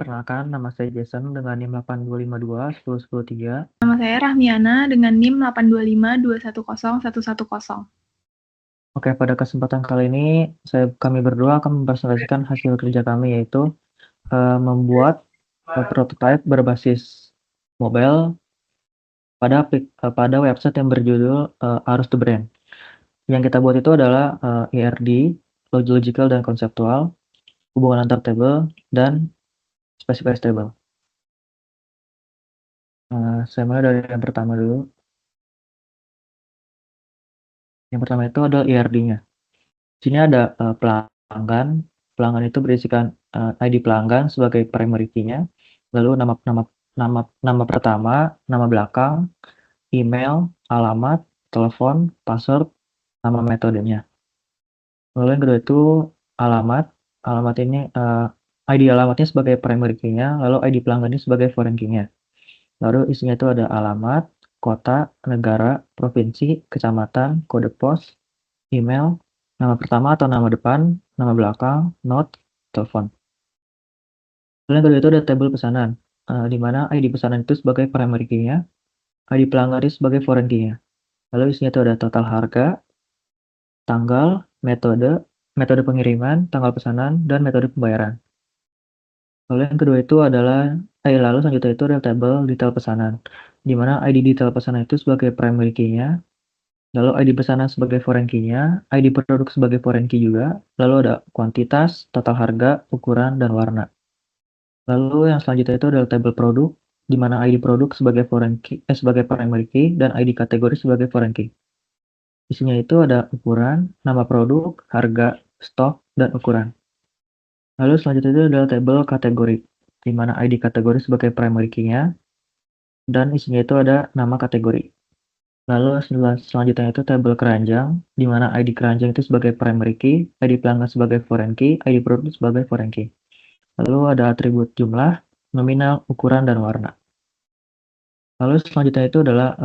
Perkenalkan, nama saya Jason dengan NIM 8252 Nama saya Rahmiana dengan NIM 825210110. Oke, pada kesempatan kali ini kami berdua akan mempresentasikan hasil kerja kami, yaitu membuat prototipe berbasis mobile pada website yang berjudul Arus to Brand. Yang kita buat itu adalah ERD, logical dan konseptual, hubungan antar table, dan specify table. Saya mulai dari yang pertama dulu. Yang pertama itu adalah ERD-nya. Di sini ada pelanggan. Pelanggan itu berisikan ID pelanggan sebagai primary key-nya, lalu nama pertama, nama belakang, email, alamat, telepon, password, nama metodenya. Lalu yang kedua itu alamat. Alamat ini ID alamatnya sebagai primary key-nya, lalu ID pelanggan ini sebagai foreign key-nya. Lalu isinya itu ada alamat, kota, negara, provinsi, kecamatan, kode pos, email, nama pertama atau nama depan, nama belakang, note, telepon. Lalu yang kedua itu ada tabel pesanan, di mana ID pesanan itu sebagai primary key-nya, ID pelanggan itu sebagai foreign key-nya. Lalu isinya itu ada total harga, tanggal, metode pengiriman, tanggal pesanan, dan metode pembayaran. Lalu yang kedua itu adalah, lalu selanjutnya itu ada tabel detail pesanan, di mana ID detail pesanan itu sebagai primary key-nya, lalu ID pesanan sebagai foreign key-nya, ID produk sebagai foreign key juga, lalu ada kuantitas, total harga, ukuran, dan warna. Lalu yang selanjutnya itu adalah tabel produk, di mana ID produk sebagai sebagai primary key dan ID kategori sebagai foreign key. Isinya itu ada ukuran, nama produk, harga, stok, dan ukuran. Lalu selanjutnya itu adalah tabel kategori, di mana ID kategori sebagai primary key-nya, dan isinya itu ada nama kategori. Lalu selanjutnya itu tabel keranjang, di mana ID keranjang itu sebagai primary key, ID pelanggan sebagai foreign key, ID produk sebagai foreign key. Lalu ada atribut jumlah, nominal, ukuran, dan warna. Lalu selanjutnya itu adalah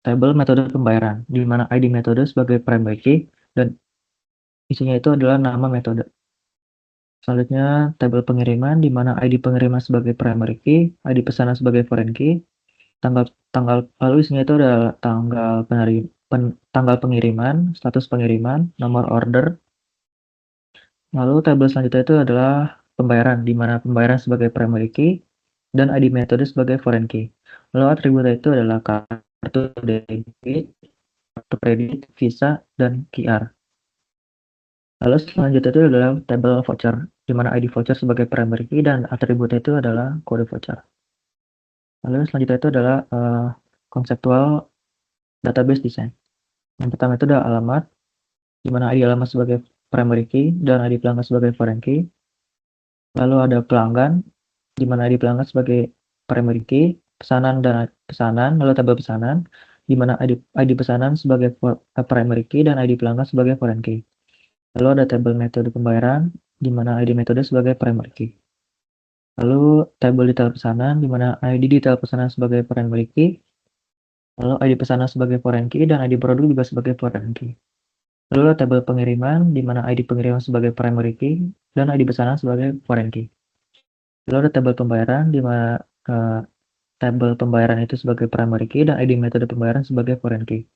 tabel metode pembayaran, di mana ID metode sebagai primary key, dan isinya itu adalah nama metode. Selanjutnya tabel pengiriman, di mana ID pengiriman sebagai primary key, ID pesanan sebagai foreign key, lalu isinya itu adalah tanggal pengiriman, status pengiriman, nomor order. Lalu tabel selanjutnya itu adalah pembayaran, di mana pembayaran sebagai primary key dan ID metode sebagai foreign key. Lalu atributnya itu adalah kartu debit, kartu kredit, visa, dan QR. Lalu selanjutnya itu adalah tabel voucher, di mana ID voucher sebagai primary key dan atributnya itu adalah kode voucher. Lalu selanjutnya itu adalah konseptual database design. Yang pertama itu ada alamat, di mana ID alamat sebagai primary key dan ID pelanggan sebagai foreign key. Lalu ada pelanggan, di mana ID pelanggan sebagai primary key, pesanan, lalu tabel pesanan, di mana ID pesanan sebagai primary key dan ID pelanggan sebagai foreign key. Lalu ada tabel metode pembayaran, di mana ID metode sebagai primary key. Lalu tabel detail pesanan, di mana ID detail pesanan sebagai primary key, lalu ID pesanan sebagai foreign key, dan ID produk juga sebagai foreign key. Lalu ada tabel pengiriman, di mana ID pengiriman sebagai primary key, dan ID pesanan sebagai foreign key. Lalu ada tabel pembayaran, di mana tabel pembayaran itu sebagai primary key, dan ID metode pembayaran sebagai foreign key.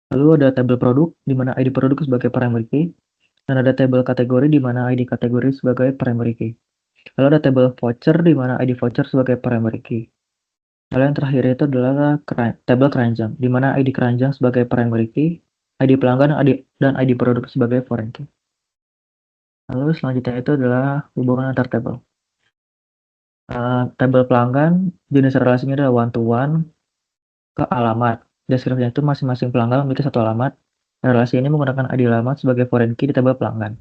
Lalu ada tabel produk, di mana ID produk sebagai primary key, dan ada tabel kategori, di mana ID kategori sebagai primary key. Lalu ada tabel voucher, di mana ID voucher sebagai primary key. Lalu yang terakhir itu adalah tabel keranjang, di mana ID keranjang sebagai primary key, ID pelanggan, dan ID produk sebagai foreign key. Lalu selanjutnya itu adalah hubungan antar tabel. Tabel pelanggan, jenis relasinya adalah one-to-one ke alamat. Deskripsinya itu masing-masing pelanggan memiliki satu alamat. Relasi ini menggunakan ID alamat sebagai foreign key di tabel pelanggan.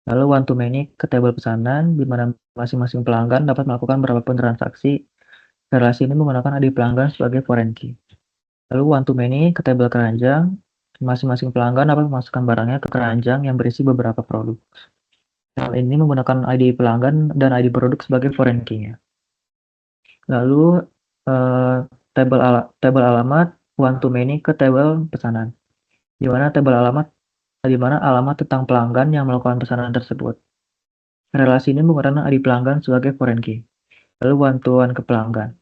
Lalu one-to-many ke tabel pesanan, di mana masing-masing pelanggan dapat melakukan berapapun transaksi. Relasi ini menggunakan ID pelanggan sebagai foreign key. Lalu one-to-many ke tabel keranjang, masing-masing pelanggan dapat memasukkan barangnya ke keranjang yang berisi beberapa produk. Hal ini menggunakan ID pelanggan dan ID produk sebagai foreign key-nya. Lalu tabel alamat one-to-many ke tabel pesanan, di mana alamat tentang pelanggan yang melakukan pesanan tersebut. Relasi ini menggunakan ID pelanggan sebagai foreign key. Lalu one-to-one ke pelanggan.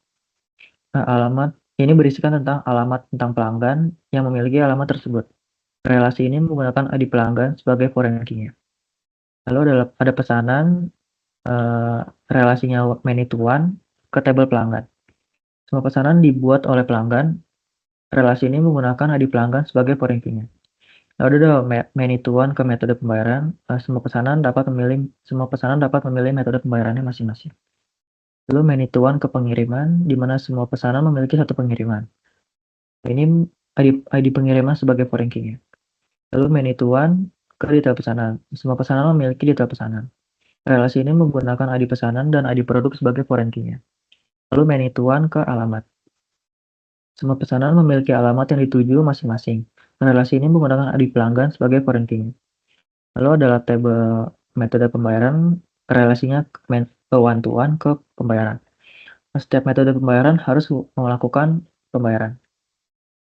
Alamat ini berisikan tentang alamat tentang pelanggan yang memiliki alamat tersebut. Relasi ini menggunakan ID pelanggan sebagai foreign key-nya. Lalu ada pesanan relasinya many to one ke tabel pelanggan. Semua pesanan dibuat oleh pelanggan. Relasi ini menggunakan ID pelanggan sebagai foreign key-nya. Lalu ada many to one ke metode pembayaran. Semua pesanan dapat memilih metode pembayarannya masing-masing. Lalu many to one ke pengiriman, di mana semua pesanan memiliki satu pengiriman. Ini ID pengiriman sebagai foreign key-nya. Lalu many to one ke detail pesanan. Semua pesanan memiliki detail pesanan. Relasi ini menggunakan ID pesanan dan ID produk sebagai foreign key-nya. Lalu many to one ke alamat. Semua pesanan memiliki alamat yang dituju masing-masing. Relasi ini menggunakan ID pelanggan sebagai foreign key-nya. Lalu adalah tabel metode pembayaran, relasinya one to one ke pembayaran. Setiap metode pembayaran harus melakukan pembayaran.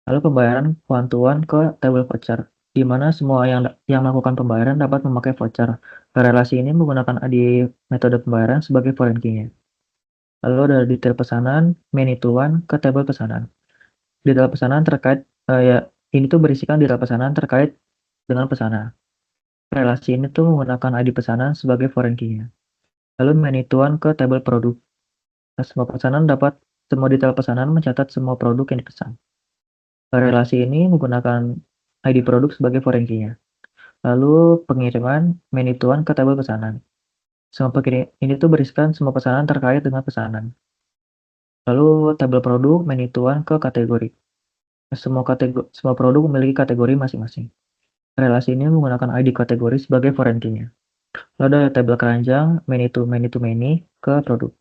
Lalu pembayaran one to one ke tabel voucher, di mana semua yang melakukan pembayaran dapat memakai voucher. Relasi ini menggunakan ID metode pembayaran sebagai foreign key-nya. Lalu ada detail pesanan, many to one ke tabel pesanan. Detail pesanan terkait, ini tuh berisikan detail pesanan terkait dengan pesanan. Relasi ini tuh menggunakan ID pesanan sebagai foreign key-nya. Lalu many to one ke tabel produk. Semua detail pesanan mencatat semua produk yang dipesan. Relasi ini menggunakan ID produk sebagai foreign key-nya. Lalu pengiriman many to one ke tabel pesanan. Ini tuh berisikan semua pesanan terkait dengan pesanan. Lalu tabel produk many to one ke kategori. Semua produk memiliki kategori masing-masing. Relasi ini menggunakan ID kategori sebagai foreign key-nya. Lalu ada tabel keranjang many to many ke produk,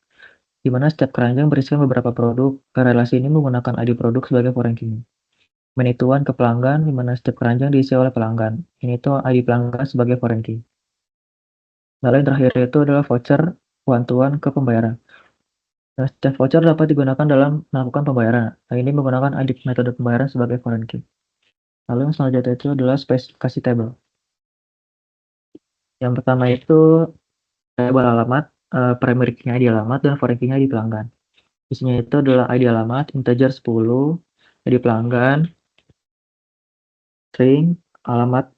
di mana setiap keranjang berisikan beberapa produk. Relasi ini menggunakan ID produk sebagai foreign key-nya. Many to one ke pelanggan, di mana setiap keranjang diisi oleh pelanggan. Ini tuh ID pelanggan sebagai foreign key. Lalu yang terakhir itu adalah voucher one to one ke pembayaran. Nah, setiap voucher dapat digunakan dalam melakukan pembayaran. Nah, ini menggunakan ID metode pembayaran sebagai foreign key. Lalu yang selanjutnya itu adalah spesifikasi tabel. Yang pertama itu tabel alamat, primary key-nya ID alamat, dan foreign key-nya ID pelanggan. Isinya itu adalah ID alamat, integer 10, ID pelanggan, string, alamat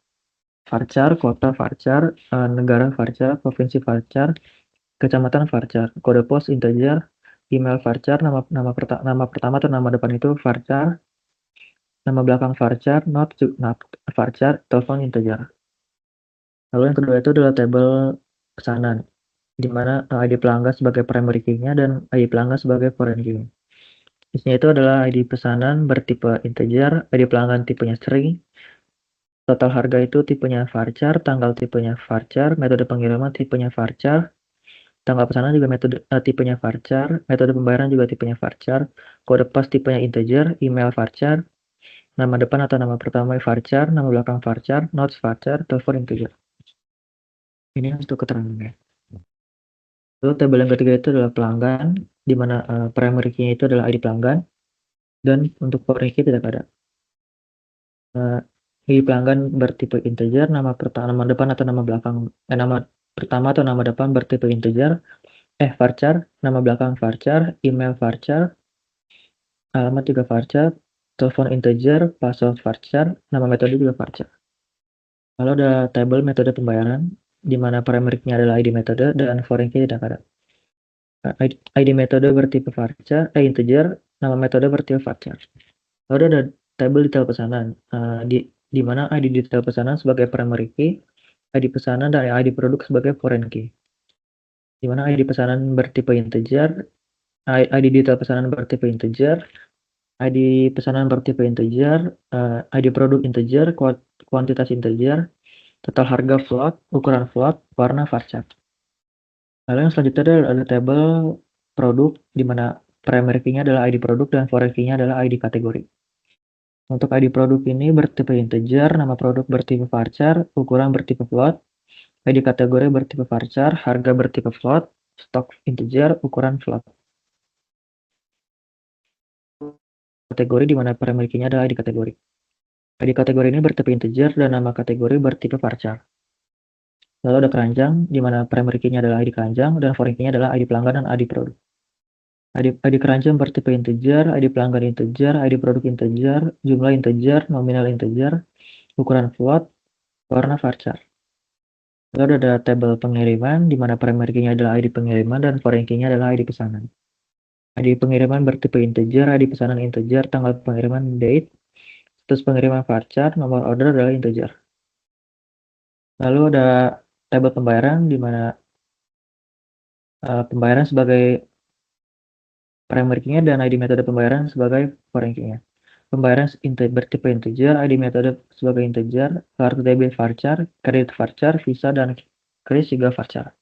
varchar, kota varchar, negara varchar, provinsi varchar, kecamatan varchar, kode pos integer, email varchar, nama pertama atau nama depan itu varchar, nama belakang varchar, not varchar, telepon integer. Lalu yang kedua itu adalah tabel pesanan, di mana ID pelanggan sebagai primary key-nya dan ID pelanggan sebagai foreign key. Isinya itu adalah ID pesanan bertipe integer, ID pelanggan tipenya string, total harga itu tipenya varchar, tanggal tipenya varchar, metode pengiriman tipenya varchar, tanggal pesanan juga tipenya varchar, metode pembayaran juga tipenya varchar, kode pos tipenya integer, email varchar, nama depan atau nama pertama varchar, nama belakang varchar, notes varchar, telepon integer. Ini untuk keterangannya. Lalu tabel yang ketiga itu adalah pelanggan, di mana primary key-nya itu adalah ID pelanggan, dan untuk foreign key tidak ada. ID pelanggan bertipe integer, nama depan atau nama belakang, nama pertama atau nama depan bertipe integer, varchar, nama belakang varchar, email varchar, alamat juga varchar, telepon integer, password varchar, nama metode juga varchar. Lalu ada tabel metode pembayaran, di mana primary key-nya adalah ID metode dan foreign key tidak ada. ID metode bertipe varchar, integer, nama metode bertipe varchar. Lalu ada tabel detail pesanan, di mana ID detail pesanan sebagai primary key, ID pesanan dan ID produk sebagai foreign key. Di mana ID pesanan bertipe integer, ID detail pesanan bertipe integer, ID pesanan bertipe integer, ID produk integer, kuantitas integer, total harga float, ukuran float, warna varchar. Lalu yang selanjutnya ada tabel produk, di mana primary key-nya adalah ID produk dan foreign key-nya adalah ID kategori. Untuk ID produk ini bertipe integer, nama produk bertipe varchar, ukuran bertipe float, ID kategori bertipe varchar, harga bertipe float, stok integer, ukuran float. Kategori di mana primary key-nya adalah ID kategori. ID kategori ini bertipe integer dan nama kategori bertipe varchar. Lalu ada keranjang, di mana primary key-nya adalah ID keranjang, dan foreign key-nya adalah ID pelanggan dan ID produk. ID keranjang bertipe integer, ID pelanggan integer, ID produk integer, jumlah integer, nominal integer, ukuran float, warna varchar. Lalu ada tabel pengiriman, di mana primary key-nya adalah ID pengiriman dan foreign key-nya adalah ID pesanan. ID pengiriman bertipe integer, ID pesanan integer, tanggal pengiriman date, status pengiriman varchar, nomor order adalah integer. Lalu ada tabel pembayaran, di mana pembayaran sebagai primary key-nya dan ID metode pembayaran sebagai foreign key-nya. Pembayaran bertipe integer, ID metode sebagai integer, kartu debit varchar, kredit varchar, visa, dan kris juga varchar.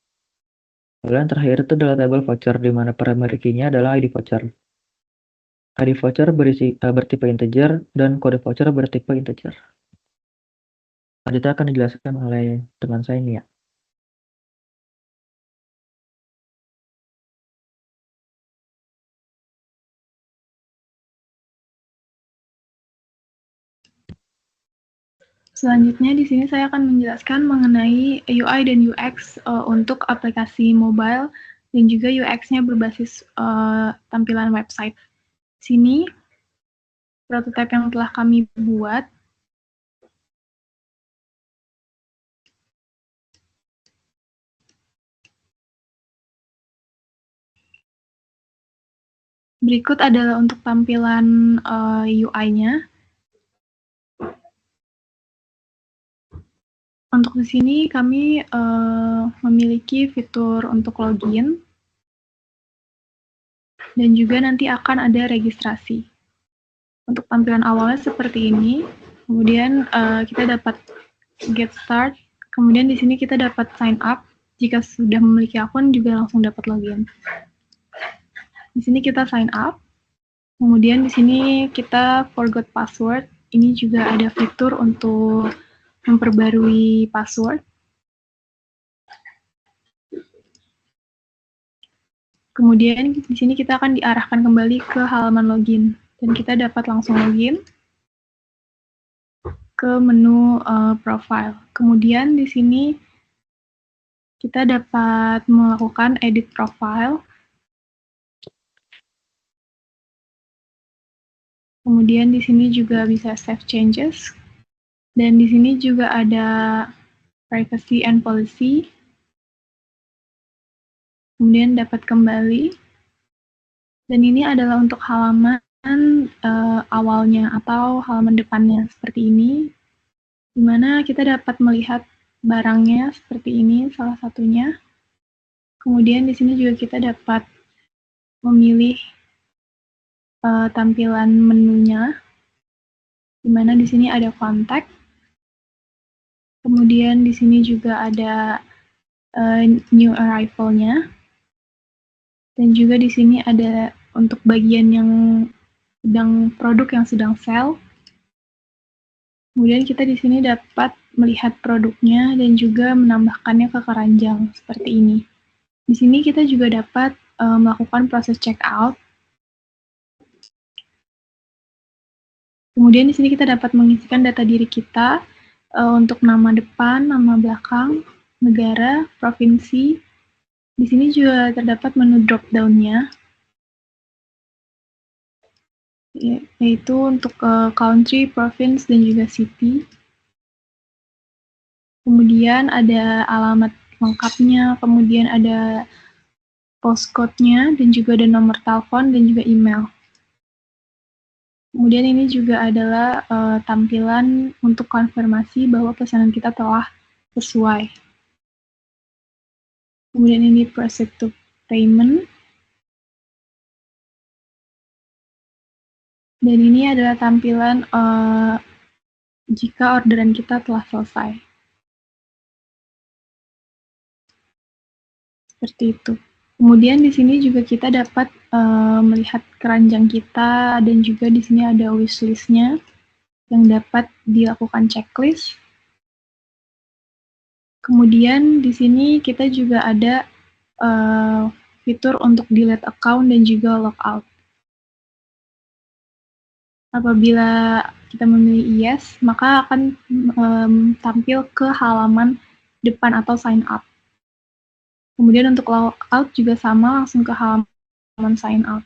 Lalu yang terakhir itu adalah tabel voucher, di mana primary key-nya adalah ID voucher. ID voucher bertipe integer dan kode voucher bertipe integer. Selanjutnya akan dijelaskan oleh teman saya Nia. Selanjutnya di sini saya akan menjelaskan mengenai UI dan UX untuk aplikasi mobile dan juga UX-nya berbasis tampilan website. Sini prototipe yang telah kami buat. Berikut adalah untuk tampilan UI-nya. Untuk di sini kami memiliki fitur untuk login dan juga nanti akan ada registrasi. Untuk tampilan awalnya seperti ini, kemudian kita dapat get start, kemudian di sini kita dapat sign up. Jika sudah memiliki akun juga langsung dapat login. Di sini kita sign up, kemudian di sini kita forgot password. Ini juga ada fitur untuk memperbarui password. Kemudian di sini kita akan diarahkan kembali ke halaman login dan kita dapat langsung login ke menu profile. Kemudian di sini kita dapat melakukan edit profile. Kemudian di sini juga bisa save changes. Dan di sini juga ada privacy and policy. Kemudian dapat kembali. Dan ini adalah untuk halaman awalnya atau halaman depannya seperti ini, di mana kita dapat melihat barangnya seperti ini salah satunya. Kemudian di sini juga kita dapat memilih tampilan menunya, di mana di sini ada kontak. Kemudian di sini juga ada new arrival-nya. Dan juga di sini ada untuk bagian yang produk yang sedang sell. Kemudian kita di sini dapat melihat produknya dan juga menambahkannya ke keranjang seperti ini. Di sini kita juga dapat melakukan proses checkout. Kemudian di sini kita dapat mengisikan data diri kita untuk nama depan, nama belakang, negara, provinsi. Di sini juga terdapat menu drop down-nya, yaitu untuk country, province, dan juga city. Kemudian ada alamat lengkapnya, kemudian ada postcode-nya, dan juga ada nomor telepon dan juga email. Kemudian ini juga adalah tampilan untuk konfirmasi bahwa pesanan kita telah sesuai. Kemudian ini proceed to payment. Dan ini adalah tampilan jika orderan kita telah selesai. Seperti itu. Kemudian di sini juga kita dapat melihat keranjang kita dan juga di sini ada wishlist-nya yang dapat dilakukan checklist. Kemudian di sini kita juga ada fitur untuk delete account dan juga logout. Apabila kita memilih yes, maka akan tampil ke halaman depan atau sign up. Kemudian untuk logout juga sama, langsung ke halaman sign up.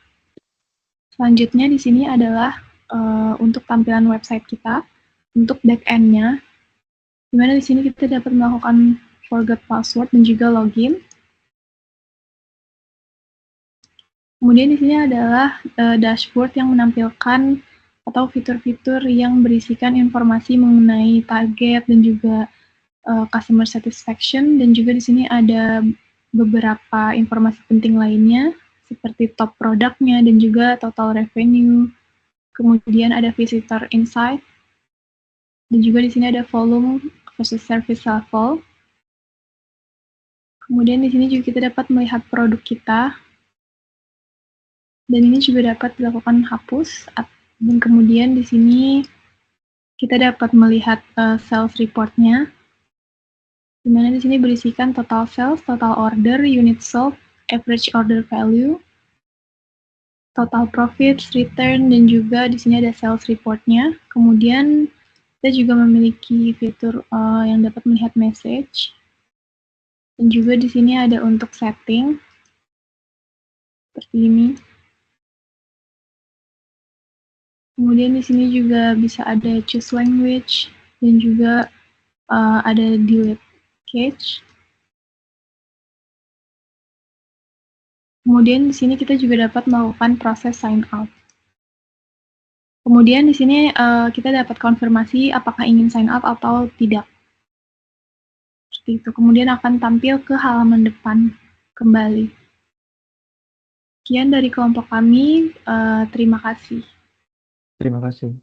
Selanjutnya di sini adalah untuk tampilan website kita, untuk back-end-nya, di mana di sini kita dapat melakukan forgot password dan juga login. Kemudian di sini adalah dashboard yang menampilkan atau fitur-fitur yang berisikan informasi mengenai target dan juga customer satisfaction, dan juga di sini ada beberapa informasi penting lainnya seperti top produknya dan juga total revenue. Kemudian ada visitor insight, dan juga di sini ada volume versus service level. Kemudian di sini juga kita dapat melihat produk kita, dan ini juga dapat dilakukan hapus. Dan kemudian di sini kita dapat melihat sales report-nya, di mana di sini berisikan total sales, total order, unit sold, average order value, total profits, return, dan juga di sini ada sales report-nya. Kemudian kita juga memiliki fitur yang dapat melihat message, dan juga di sini ada untuk setting seperti ini. Kemudian di sini juga bisa ada choose language dan juga ada delete cache. Kemudian di sini kita juga dapat melakukan proses sign up. Kemudian di sini kita dapat konfirmasi apakah ingin sign up atau tidak. Seperti itu. Kemudian akan tampil ke halaman depan kembali. Sekian dari kelompok kami. Terima kasih. Terima kasih.